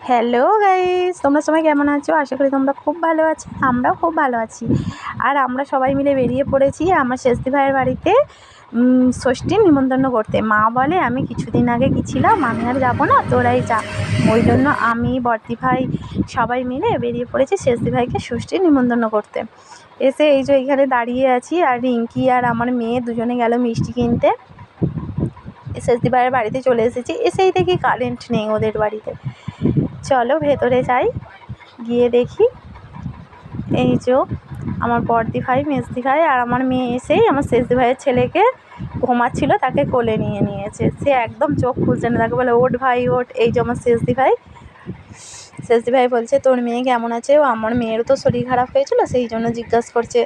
Hello guys, তোমরা সবাই কেমন আছো? আশা করি তোমরা খুব ভালো আছো। আমরাও খুব ভালো আছি। আর আমরা সবাই মিলে বেরিয়ে পড়েছি আমার শেষদি ভাইয়ের বাড়িতে ষষ্ঠীর নিমন্ত্রণ করতে। মা বলে আমি কিছুদিন আগে গেছিলাম, আমি আর যাবো না, তোরাই যা। ওই জন্য আমি বর্দি ভাই সবাই মিলে বেরিয়ে পড়েছি শেষদি ভাইকে ষষ্ঠীর নিমন্ত্রণ করতে। এসে এই যে এইখানে দাঁড়িয়ে আছি, আর রিঙ্কি আর আমার মেয়ে দুজনে গেল মিষ্টি কিনতে। শেষদি ভাইয়ের বাড়িতে চলে এসেছি। এসেই দেখি কারেন্ট নেই ওদের বাড়িতে। চলো ভেতরে যাই, গিয়ে দেখি এই যে আমার বড়দি ভাই, মেজদি ভাই আর আমার মেয়ে এসেই আমার শেষদি ভাইয়ের ছেলেকে ঘুমাচ্ছিল, তাকে কোলে নিয়ে নিয়েছে। সে একদম চোখ খুলছে না, তাকে বলে ওঠ ভাই ওঠ। এই যে আমার শেষদি ভাই, শেষদি ভাই বলছে তোর মেয়ে কেমন আছে? আমার মেয়েরও তো শরীর খারাপ হয়েছিল, সেই জন্য জিজ্ঞাসা করছে।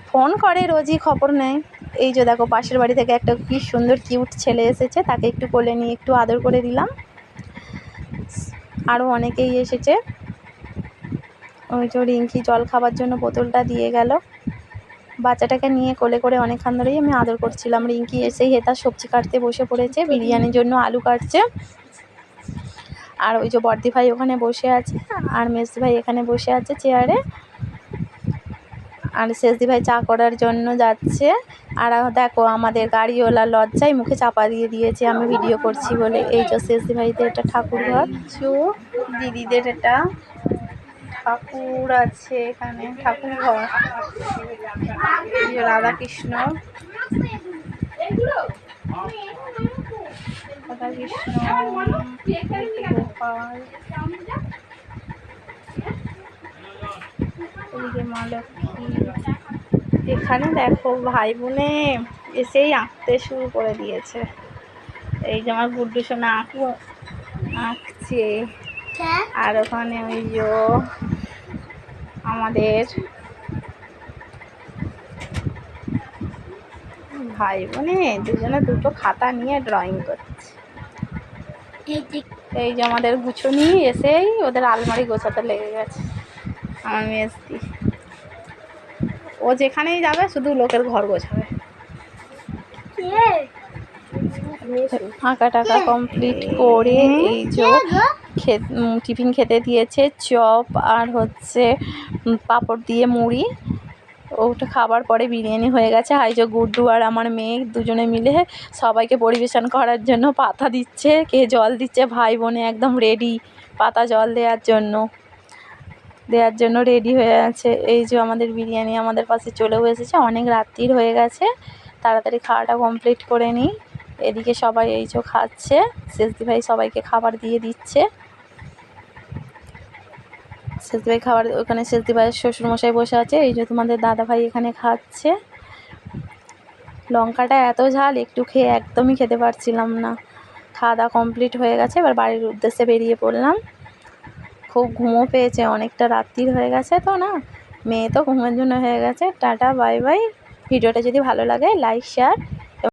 ফোন করে রোজই, খবর নেয়। এই যে দেখো পাশের বাড়ি থেকে একটা কি সুন্দর কিউট ছেলে এসেছে, তাকে একটু কোলে নিয়ে একটু আদর করে দিলাম। আরও অনেকেই এসেছে। ওই যে রিঙ্কি জল খাবার জন্য বোতলটা দিয়ে গেল। বাচ্চাটাকে নিয়ে কোলে করে অনেকক্ষণ ধরেই আমি আদর করছিলাম। রিঙ্কি এসেই হেতা সবজি কাটতে বসে পড়েছে, বিরিয়ানির জন্য আলু কাটছে। আর ওই যে বড়দি ভাই ওখানে বসে আছে, আর মেজদি ভাই এখানে বসে আছে চেয়ারে। আর শেষদি ভাই চা করার জন্য যাচ্ছে। আর দেখো আমাদের গাড়িওয়ালা লজ্জায় মুখে চাপা দিয়ে দিয়েছে আমি ভিডিও করছি বলে। এই যে শেষদি ভাইদের এটা ঠাকুর ঘর, দিদিদের এটা ঠাকুর আছে এখানে, ঠাকুর ঘর। রাধাকৃষ্ণ, গোপাল, এদিকে মা লক্ষ্মী। এখানে দেখো ভাই বোনে এসেই আঁকতে শুরু করে দিয়েছে। এই যে আমার গুড্ডু সোনা আঁকছে। আর ওখানে ওই যে আমাদের ভাই বোনে দুজনে দুটো খাতা নিয়ে ড্রয়িং করছে। এই যে আমাদের গুছুনি এসেই ওদের আলমারি গোছাতে লেগে গেছে। আমার মেজদি, ও যেখানেই যাবে শুধু লোকের ঘর গোছাবে। আঁকা টাকা কমপ্লিট করে এই যে টিফিন খেতে দিয়েছে, চপ আর হচ্ছে পাঁপড় দিয়ে মুড়ি। ওটা খাবার পরে বিরিয়ানি হয়ে গেছে। আর যে গুড্ডু আর আমার মেয়ে দুজনে মিলে সবাইকে পরিবেশন করার জন্য পাতা দিচ্ছে, কে জল দিচ্ছে। ভাই বোনে একদম রেডি পাতা জল দেওয়ার জন্য রেডি হয়ে আছে। এই যে আমাদের বিরিয়ানি আমাদের পাশে চলেও এসেছে। অনেক রাত্রির হয়ে গেছে, তাড়াতাড়ি খাওয়াটা কমপ্লিট করে নিই। এদিকে সবাই এই যে খাচ্ছে, শেষদি ভাই সবাইকে খাবার দিয়ে দিচ্ছে। শেষদি ভাই খাবার, ওখানে শেষদি ভাইয়ের শ্বশুরমশাই বসে আছে। এই যে তোমাদের দাদা ভাই এখানে খাচ্ছে। লঙ্কাটা এত ঝাল, একটু খেয়ে একদমই খেতে পারছিলাম না। খাওয়া দাওয়া কমপ্লিট হয়ে গেছে, এবার বাড়ির উদ্দেশ্যে বেরিয়ে পড়লাম। খুব ঘুমও পেয়েছে, অনেকটা রাত্রির হয়ে গেছে তো না, মেয়ে তো ঘুমের জন্য হয়ে গেছে। Tata bye bye. ভিডিওটা যদি ভালো লাগে লাইক শেয়ার